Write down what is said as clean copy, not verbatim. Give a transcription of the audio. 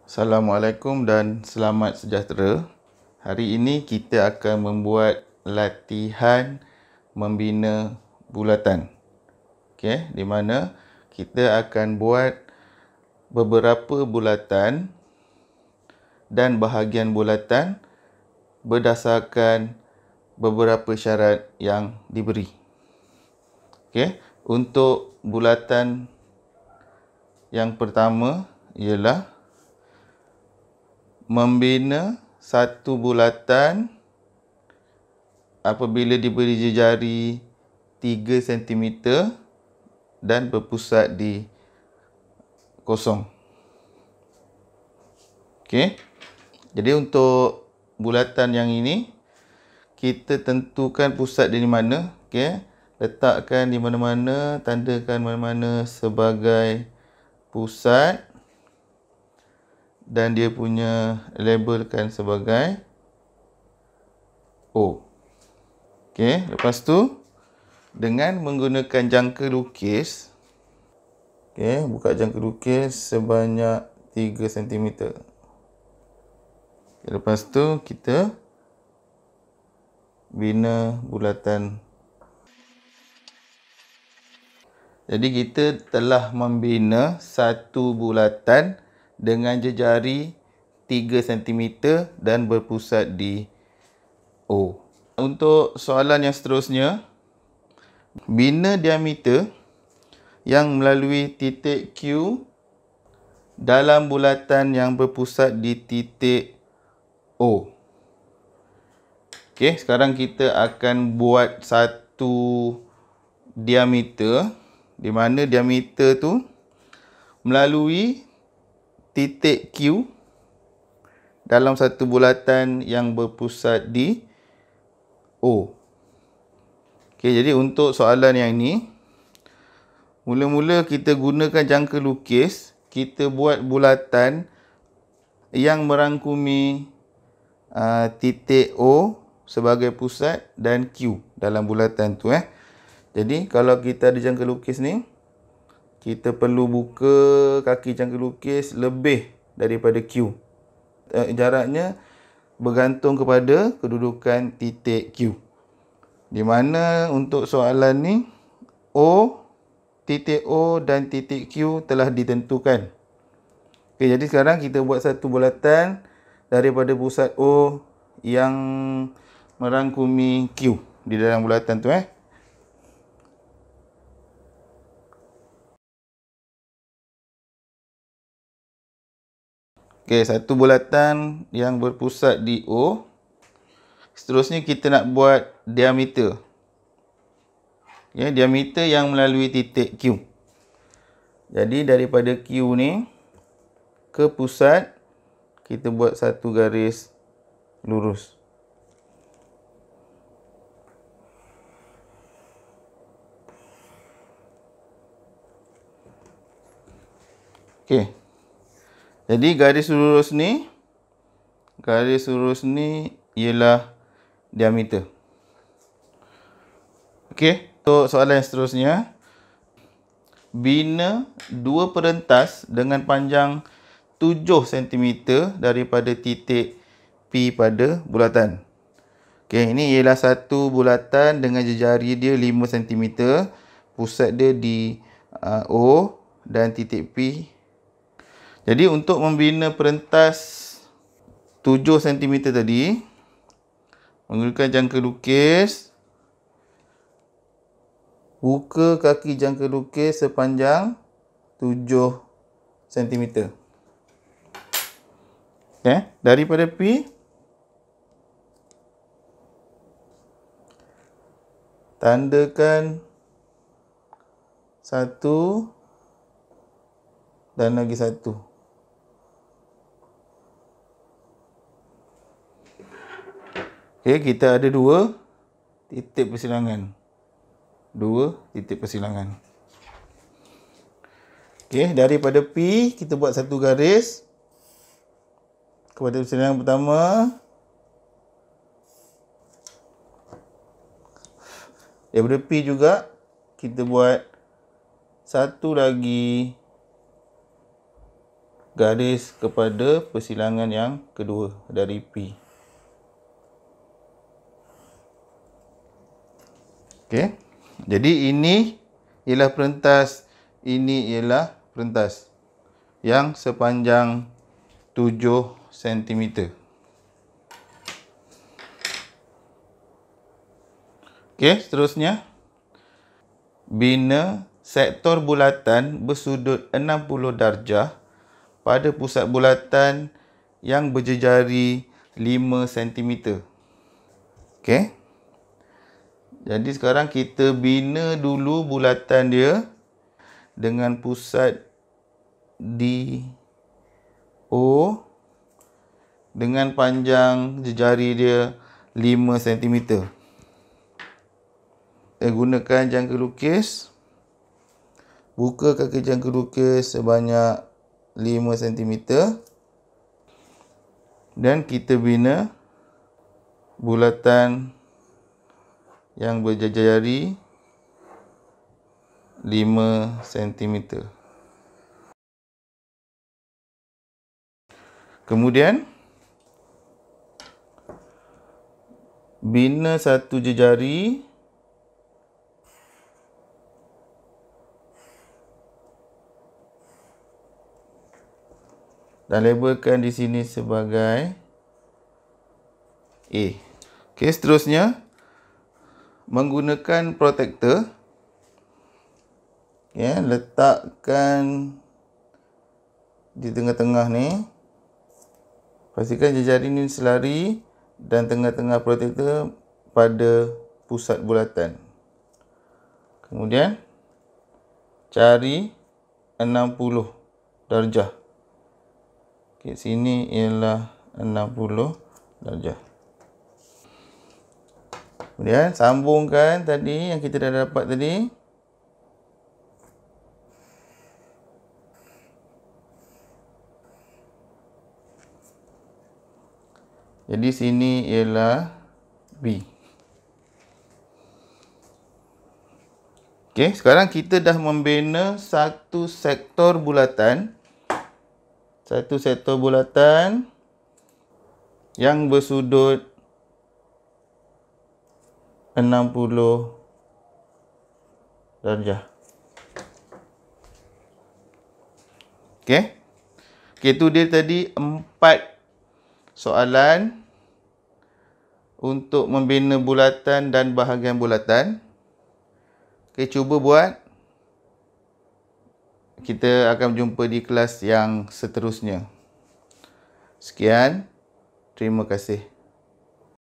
Assalamualaikum dan selamat sejahtera. Hari ini kita akan membuat latihan membina bulatan. Okey, di mana kita akan buat beberapa bulatan dan bahagian bulatan berdasarkan beberapa syarat yang diberi. Okey, untuk bulatan yang pertama ialah membina satu bulatan apabila diberi jejari 3 cm dan berpusat di kosong. Okey. Jadi untuk bulatan yang ini kita tentukan pusat di mana, okey. Letakkan di mana-mana, tandakan mana-mana sebagai pusat dan dia punya labelkan sebagai O. Okey, lepas tu dengan menggunakan jangka lukis, okey, buka jangka lukis sebanyak 3 cm. Okay, lepas tu kita bina bulatan. Jadi kita telah membina satu bulatan dengan jejari 3 cm dan berpusat di O. Untuk soalan yang seterusnya, bina diameter yang melalui titik Q dalam bulatan yang berpusat di titik O. Okey, sekarang kita akan buat satu diameter di mana diameter tu melalui titik Q dalam satu bulatan yang berpusat di O. Okey, jadi untuk soalan yang ini, mula-mula kita gunakan jangka lukis, kita buat bulatan yang merangkumi titik O sebagai pusat dan Q dalam bulatan tu. Jadi kalau kita ada jangka lukis ni, kita perlu buka kaki jangka lukis lebih daripada Q. Jaraknya bergantung kepada kedudukan titik Q. Di mana untuk soalan ni, titik O dan titik Q telah ditentukan. Okey, jadi sekarang kita buat satu bulatan daripada pusat O yang merangkumi Q di dalam bulatan tu. Okey, satu bulatan yang berpusat di O. Seterusnya kita nak buat diameter. Okay, diameter yang melalui titik Q. Jadi daripada Q ni ke pusat, kita buat satu garis lurus. Okey. Jadi garis lurus ni ialah diameter. Okey, untuk soalan yang seterusnya, bina dua perentas dengan panjang 7 cm daripada titik P pada bulatan. Okey, ini ialah satu bulatan dengan jejari dia 5 cm, pusat dia di O dan titik P. Jadi untuk membina perentas 7 cm tadi, menggunakan jangka lukis, buka kaki jangka lukis sepanjang 7 cm. Okay. Daripada P, tandakan satu dan lagi satu. Okay, kita ada dua titik persilangan. Okay, daripada P, kita buat satu garis kepada persilangan pertama. Daripada P juga, kita buat satu lagi garis kepada persilangan yang kedua dari P. Okey. Jadi ini ialah perentas, ini ialah perentas yang sepanjang 7 cm. Okey, seterusnya. Bina sektor bulatan bersudut 60 darjah pada pusat bulatan yang berjejari 5 cm. Okey. Jadi sekarang kita bina dulu bulatan dia dengan pusat di O dengan panjang jejari dia 5 cm. Kita gunakan jangka lukis. Buka kaki jangka lukis sebanyak 5 cm. Dan kita bina bulatan yang berjejari 5 cm. Kemudian bina satu jejari dan labelkan di sini sebagai A. Okey, seterusnya menggunakan protektor, ya, letakkan di tengah-tengah ni. Pastikan jejari ni selari dan tengah-tengah protektor pada pusat bulatan. Kemudian cari 60 darjah. Okey, sini ialah 60 darjah. Kemudian sambungkan tadi yang kita dah dapat tadi. Jadi sini ialah B. Okey, sekarang kita dah membina satu sektor bulatan. Satu sektor bulatan yang bersudut 60 darjah. Okey. Okey, tu dia tadi 4 soalan untuk membina bulatan dan bahagian bulatan. Okey, cuba buat. Kita akan jumpa di kelas yang seterusnya. Sekian. Terima kasih.